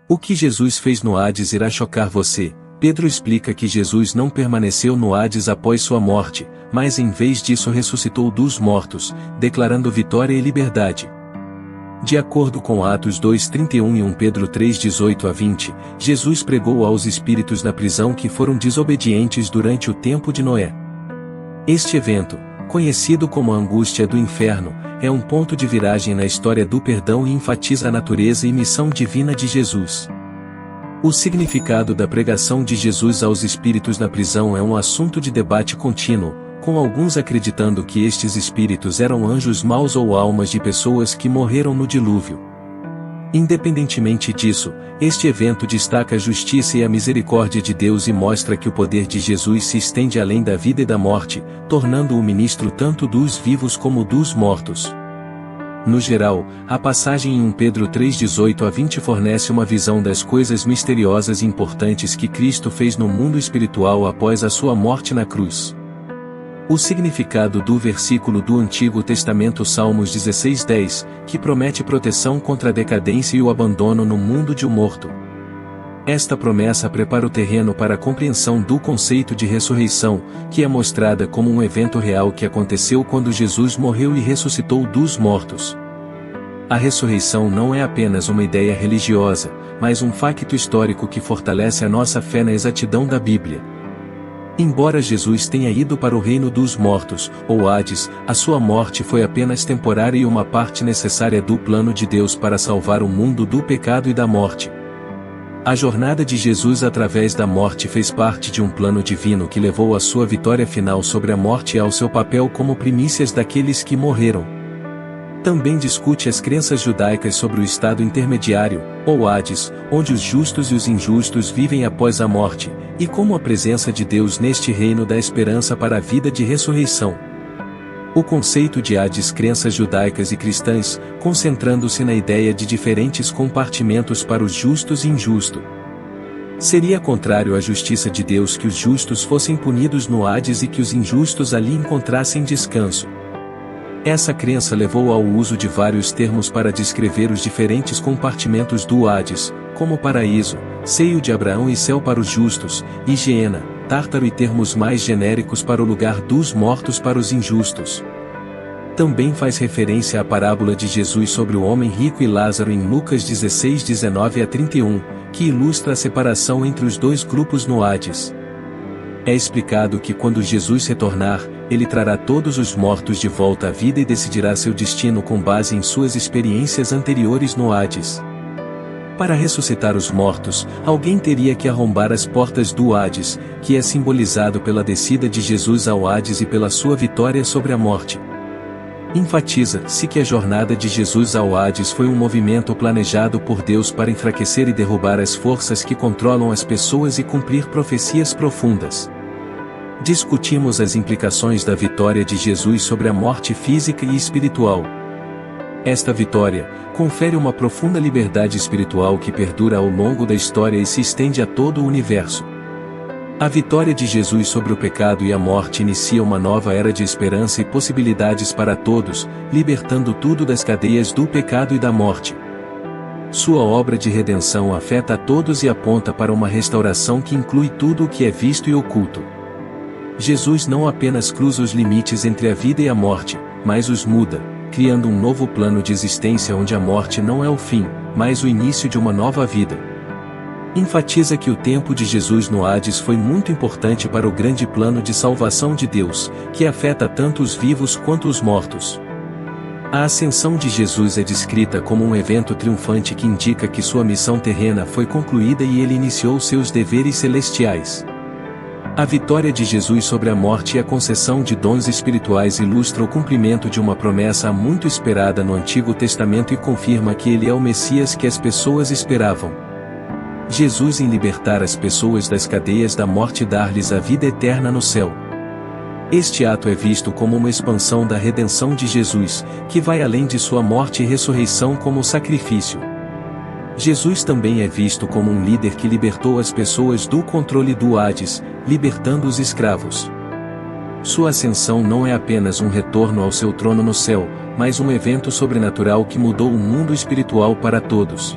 O que Jesus fez no Hades irá chocar você. Pedro explica que Jesus não permaneceu no Hades após sua morte, mas em vez disso ressuscitou dos mortos, declarando vitória e liberdade. De acordo com Atos 2:31 e 1 Pedro 3:18-20, Jesus pregou aos espíritos na prisão que foram desobedientes durante o tempo de Noé. Este evento, conhecido como a angústia do inferno, é um ponto de viragem na história do perdão e enfatiza a natureza e missão divina de Jesus. O significado da pregação de Jesus aos espíritos na prisão é um assunto de debate contínuo, com alguns acreditando que estes espíritos eram anjos maus ou almas de pessoas que morreram no dilúvio. Independentemente disso, este evento destaca a justiça e a misericórdia de Deus e mostra que o poder de Jesus se estende além da vida e da morte, tornando-o ministro tanto dos vivos como dos mortos. No geral, a passagem em 1 Pedro 3:18-20 fornece uma visão das coisas misteriosas e importantes que Cristo fez no mundo espiritual após a sua morte na cruz. O significado do versículo do Antigo Testamento Salmos 16:10, que promete proteção contra a decadência e o abandono no mundo de um morto. Esta promessa prepara o terreno para a compreensão do conceito de ressurreição, que é mostrada como um evento real que aconteceu quando Jesus morreu e ressuscitou dos mortos. A ressurreição não é apenas uma ideia religiosa, mas um facto histórico que fortalece a nossa fé na exatidão da Bíblia. Embora Jesus tenha ido para o reino dos mortos, ou Hades, a sua morte foi apenas temporária e uma parte necessária do plano de Deus para salvar o mundo do pecado e da morte. A jornada de Jesus através da morte fez parte de um plano divino que levou à sua vitória final sobre a morte e ao seu papel como primícias daqueles que morreram. Também discute as crenças judaicas sobre o estado intermediário, ou Hades, onde os justos e os injustos vivem após a morte, e como a presença de Deus neste reino dá esperança para a vida de ressurreição. O conceito de Hades, crenças judaicas e cristãs, concentrando-se na ideia de diferentes compartimentos para os justos e injustos. Seria contrário à justiça de Deus que os justos fossem punidos no Hades e que os injustos ali encontrassem descanso. Essa crença levou ao uso de vários termos para descrever os diferentes compartimentos do Hades, como paraíso, seio de Abraão e céu para os justos, e Geena, Tártaro e termos mais genéricos para o lugar dos mortos para os injustos. Também faz referência à parábola de Jesus sobre o homem rico e Lázaro em Lucas 16:19-31, que ilustra a separação entre os dois grupos no Hades. É explicado que quando Jesus retornar, ele trará todos os mortos de volta à vida e decidirá seu destino com base em suas experiências anteriores no Hades. Para ressuscitar os mortos, alguém teria que arrombar as portas do Hades, que é simbolizado pela descida de Jesus ao Hades e pela sua vitória sobre a morte. Enfatiza-se que a jornada de Jesus ao Hades foi um movimento planejado por Deus para enfraquecer e derrubar as forças que controlam as pessoas e cumprir profecias profundas. Discutimos as implicações da vitória de Jesus sobre a morte física e espiritual. Esta vitória confere uma profunda liberdade espiritual que perdura ao longo da história e se estende a todo o universo. A vitória de Jesus sobre o pecado e a morte inicia uma nova era de esperança e possibilidades para todos, libertando tudo das cadeias do pecado e da morte. Sua obra de redenção afeta a todos e aponta para uma restauração que inclui tudo o que é visto e oculto. Jesus não apenas cruza os limites entre a vida e a morte, mas os muda, criando um novo plano de existência onde a morte não é o fim, mas o início de uma nova vida. Enfatiza que o tempo de Jesus no Hades foi muito importante para o grande plano de salvação de Deus, que afeta tanto os vivos quanto os mortos. A ascensão de Jesus é descrita como um evento triunfante que indica que sua missão terrena foi concluída e ele iniciou seus deveres celestiais. A vitória de Jesus sobre a morte e a concessão de dons espirituais ilustra o cumprimento de uma promessa muito esperada no Antigo Testamento e confirma que ele é o Messias que as pessoas esperavam. Jesus em libertar as pessoas das cadeias da morte e dar-lhes a vida eterna no céu. Este ato é visto como uma expansão da redenção de Jesus, que vai além de sua morte e ressurreição como sacrifício. Jesus também é visto como um líder que libertou as pessoas do controle do Hades, libertando os escravos. Sua ascensão não é apenas um retorno ao seu trono no céu, mas um evento sobrenatural que mudou o mundo espiritual para todos.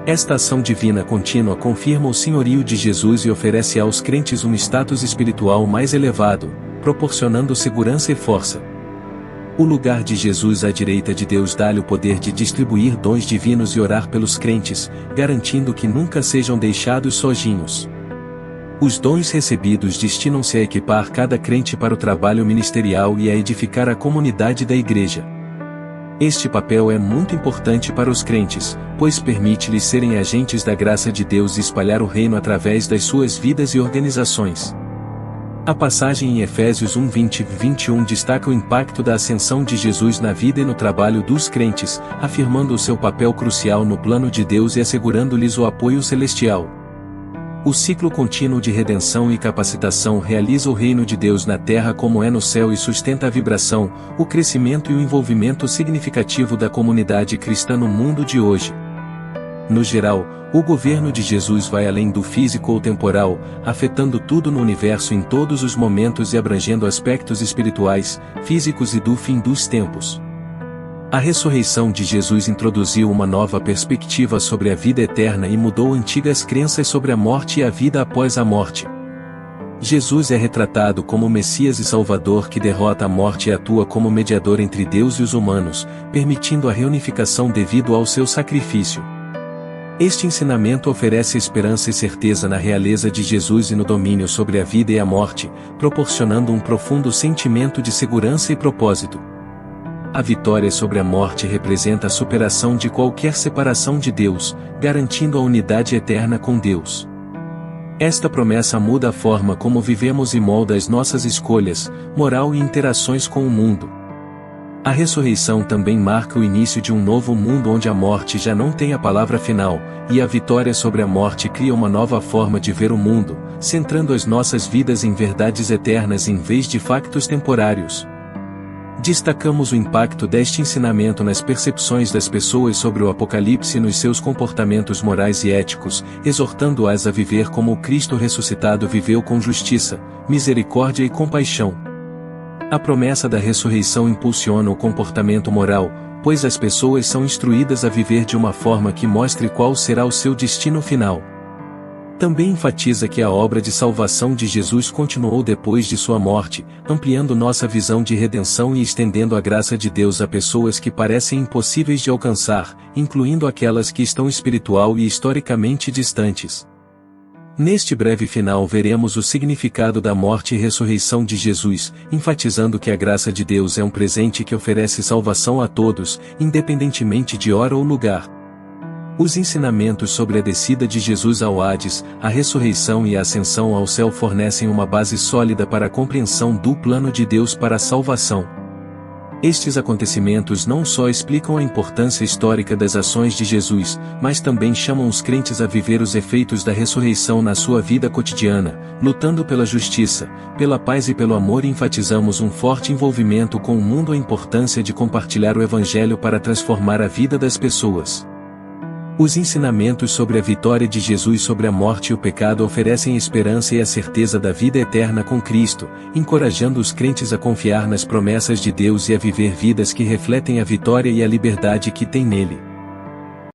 Esta ação divina contínua confirma o senhorio de Jesus e oferece aos crentes um status espiritual mais elevado, proporcionando segurança e força. O lugar de Jesus à direita de Deus dá-lhe o poder de distribuir dons divinos e orar pelos crentes, garantindo que nunca sejam deixados sozinhos. Os dons recebidos destinam-se a equipar cada crente para o trabalho ministerial e a edificar a comunidade da igreja. Este papel é muito importante para os crentes, pois permite-lhes serem agentes da graça de Deus e espalhar o reino através das suas vidas e organizações. A passagem em Efésios 1:20-21 destaca o impacto da ascensão de Jesus na vida e no trabalho dos crentes, afirmando o seu papel crucial no plano de Deus e assegurando-lhes o apoio celestial. O ciclo contínuo de redenção e capacitação realiza o reino de Deus na terra como é no céu e sustenta a vibração, o crescimento e o envolvimento significativo da comunidade cristã no mundo de hoje. No geral, o governo de Jesus vai além do físico ou temporal, afetando tudo no universo em todos os momentos e abrangendo aspectos espirituais, físicos e do fim dos tempos. A ressurreição de Jesus introduziu uma nova perspectiva sobre a vida eterna e mudou antigas crenças sobre a morte e a vida após a morte. Jesus é retratado como o Messias e Salvador que derrota a morte e atua como mediador entre Deus e os humanos, permitindo a reunificação devido ao seu sacrifício. Este ensinamento oferece esperança e certeza na realeza de Jesus e no domínio sobre a vida e a morte, proporcionando um profundo sentimento de segurança e propósito. A vitória sobre a morte representa a superação de qualquer separação de Deus, garantindo a unidade eterna com Deus. Esta promessa muda a forma como vivemos e molda as nossas escolhas, moral e interações com o mundo. A ressurreição também marca o início de um novo mundo onde a morte já não tem a palavra final, e a vitória sobre a morte cria uma nova forma de ver o mundo, centrando as nossas vidas em verdades eternas em vez de factos temporários. Destacamos o impacto deste ensinamento nas percepções das pessoas sobre o Apocalipse e nos seus comportamentos morais e éticos, exortando-as a viver como o Cristo ressuscitado viveu com justiça, misericórdia e compaixão. A promessa da ressurreição impulsiona o comportamento moral, pois as pessoas são instruídas a viver de uma forma que mostre qual será o seu destino final. Também enfatiza que a obra de salvação de Jesus continuou depois de sua morte, ampliando nossa visão de redenção e estendendo a graça de Deus a pessoas que parecem impossíveis de alcançar, incluindo aquelas que estão espiritual e historicamente distantes. Neste breve final veremos o significado da morte e ressurreição de Jesus, enfatizando que a graça de Deus é um presente que oferece salvação a todos, independentemente de hora ou lugar. Os ensinamentos sobre a descida de Jesus ao Hades, a ressurreição e a ascensão ao céu fornecem uma base sólida para a compreensão do plano de Deus para a salvação. Estes acontecimentos não só explicam a importância histórica das ações de Jesus, mas também chamam os crentes a viver os efeitos da ressurreição na sua vida cotidiana, lutando pela justiça, pela paz e pelo amor, e enfatizamos um forte envolvimento com o mundo, a importância de compartilhar o Evangelho para transformar a vida das pessoas. Os ensinamentos sobre a vitória de Jesus sobre a morte e o pecado oferecem esperança e a certeza da vida eterna com Cristo, encorajando os crentes a confiar nas promessas de Deus e a viver vidas que refletem a vitória e a liberdade que tem nele.